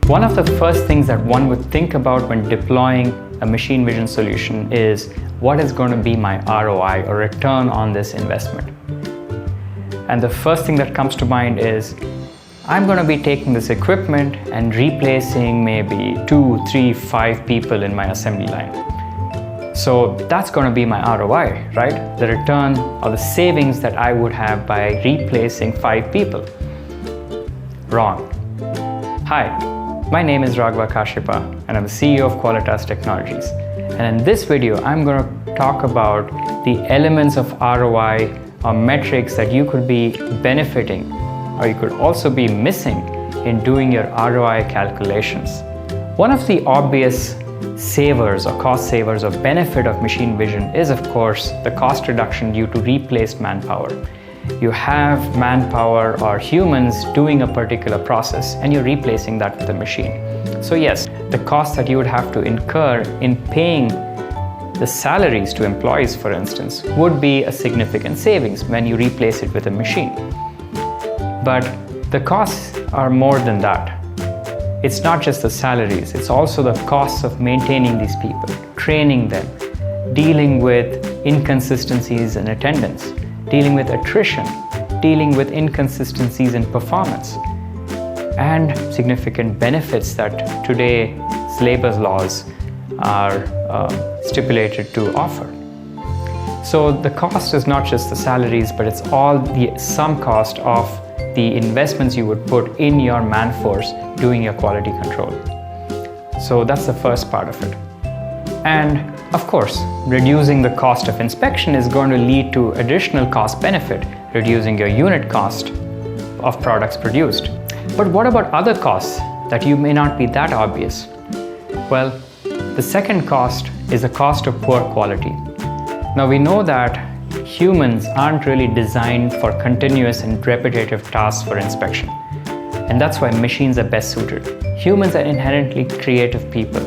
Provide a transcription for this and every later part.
One of the first things that one would think about when deploying a machine vision solution is what is going to be my ROI or return on this investment. And the first thing that comes to mind is I'm going to be taking this equipment and replacing maybe 2, 3, 5 people in my assembly line. So that's going to be my ROI, right? The return or the savings that I would have by replacing 5 people. Wrong. Hi. My name is Raghava Kashyapa and I'm the CEO of Qualitas Technologies. And in this video, I'm going to talk about the elements of ROI or metrics that you could be benefiting or you could also be missing in doing your ROI calculations. One of the obvious savers or cost savers or benefit of machine vision is, of course, the cost reduction due to replaced manpower. You have manpower or humans doing a particular process and you're replacing that with a machine. So yes, the cost that you would have to incur in paying the salaries to employees, for instance, would be a significant savings when you replace it with a machine. But the costs are more than that. It's not just the salaries, it's also the costs of maintaining these people, training them, dealing with inconsistencies in attendance, dealing with attrition, dealing with inconsistencies in performance, and significant benefits that today's labor laws are stipulated to offer. So the cost is not just the salaries, but it's all the sum cost of the investments you would put in your man force doing your quality control. So that's the first part of it. And of course, reducing the cost of inspection is going to lead to additional cost benefit, reducing your unit cost of products produced. But what about other costs that you may not be that obvious? Well, the second cost is the cost of poor quality. Now we know that humans aren't really designed for continuous and repetitive tasks for inspection. And that's why machines are best suited. Humans are inherently creative people.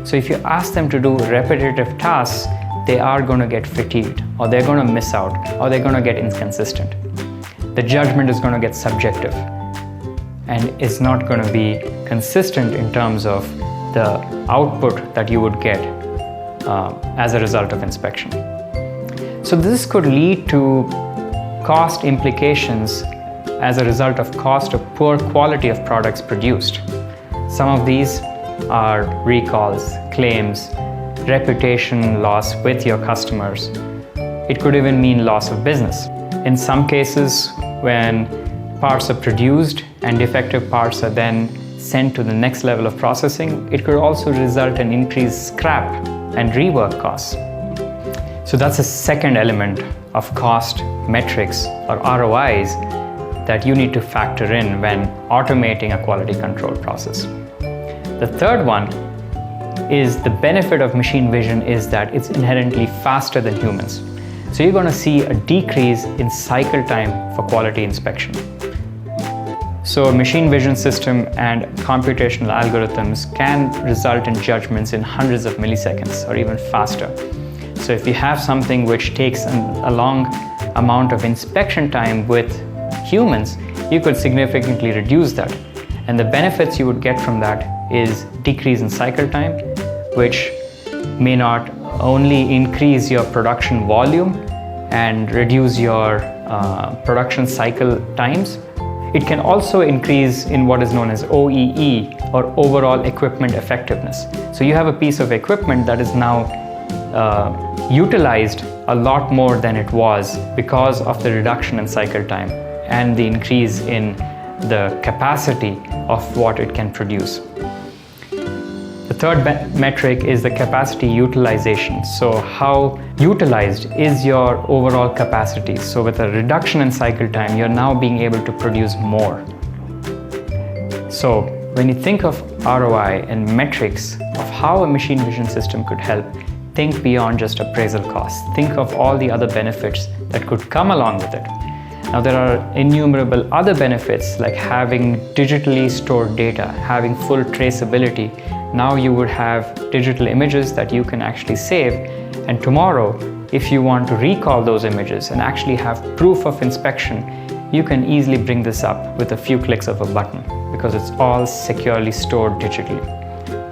So if you ask them to do repetitive tasks, they are going to get fatigued, or they're going to miss out, or they're going to get inconsistent. The judgment is going to get subjective, and it's not going to be consistent in terms of the output that you would get as a result of inspection. So this could lead to cost implications as a result of cost of poor quality of products produced. Some of these are recalls, claims, reputation loss with your customers. It could even mean loss of business. In some cases, when parts are produced and defective parts are then sent to the next level of processing, it could also result in increased scrap and rework costs. So that's the second element of cost metrics or ROIs that you need to factor in when automating a quality control process. The third one is the benefit of machine vision is that it's inherently faster than humans. So you're going to see a decrease in cycle time for quality inspection. So a machine vision system and computational algorithms can result in judgments in hundreds of milliseconds or even faster. So if you have something which takes a long amount of inspection time with humans, you could significantly reduce that. And the benefits you would get from that is decrease in cycle time, which may not only increase your production volume and reduce your production cycle times, it can also increase in what is known as OEE or overall equipment effectiveness. So you have a piece of equipment that is now utilized a lot more than it was because of the reduction in cycle time and the increase in the capacity of what it can produce. The third metric is the capacity utilization. So how utilized is your overall capacity? So with a reduction in cycle time, you're now being able to produce more. So when you think of ROI and metrics of how a machine vision system could help, think beyond just appraisal costs. Think of all the other benefits that could come along with it. Now there are innumerable other benefits like having digitally stored data, having full traceability. Now you would have digital images that you can actually save, and tomorrow if you want to recall those images and actually have proof of inspection, you can easily bring this up with a few clicks of a button because it's all securely stored digitally.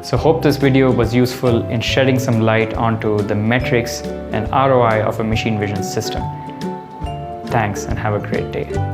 So hope this video was useful in shedding some light onto the metrics and ROI of a machine vision system. Thanks and have a great day.